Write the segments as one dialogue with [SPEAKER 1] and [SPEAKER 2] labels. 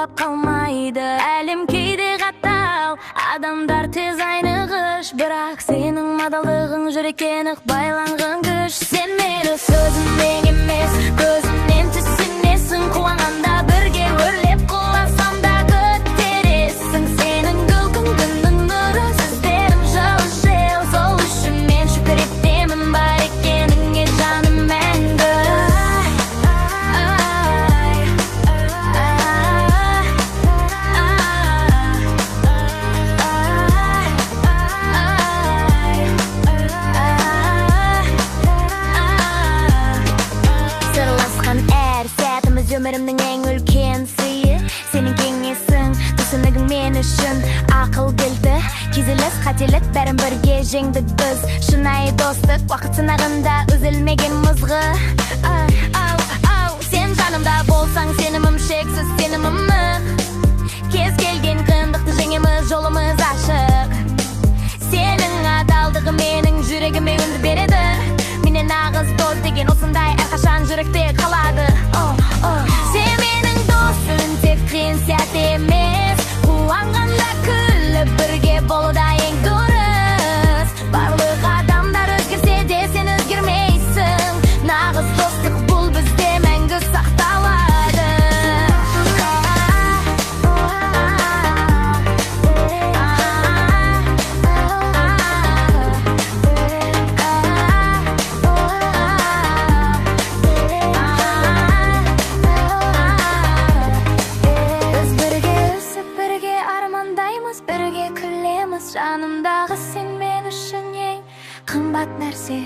[SPEAKER 1] улап қалмайды. Әлем кейде қатал, адамдар тез айнығыш, бірақ сенің мадалдығың жүрекке нық байланған күш. Сен мені сөзіңнен емес, көзімнен түсінесің. Қуанғанда бірге өрлеп құласам да көтересің. Сенің күлкің күннің нұры, сөздерің жылы жел. Сол үшін мен шүкір етемін бар екеніңе жаным мәңгі. Өмірімнің ең үлкен сыйы сенің кеңесің, түсінігің мен үшін ақыл келді. Кезелес қателік бәрін бірге жеңдік біз. Шынайы достық уақыт сынағында үзілмеген мызғы. Сен жанымда болсаң сенімім шексіз, сенімім кез келген қиындықты жеңеміз, жолымыз ашық. Сенің адалдығы менің жүрегіме үнді береді. Менен нағыз дос деген осындай әрқашан жүректе қалады. Сен менің досым, тек қиын сәт емес. Қуанғанда күліп бірге болуда ең дұрыс. Барлық адамдар өзгерсе де сен өзгермейсің. Нағыз достық бұл бізде мәңгі сақталады. Бірге күлеміз, жанымдағы сен мен үшін ең қымбат нәрсе.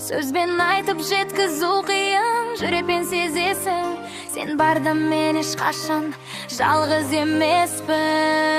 [SPEAKER 1] Сөзбен айтып жеткізу қиын, жүрекпен сезесің. Сен барда мен ешқашан жалғыз емеспін.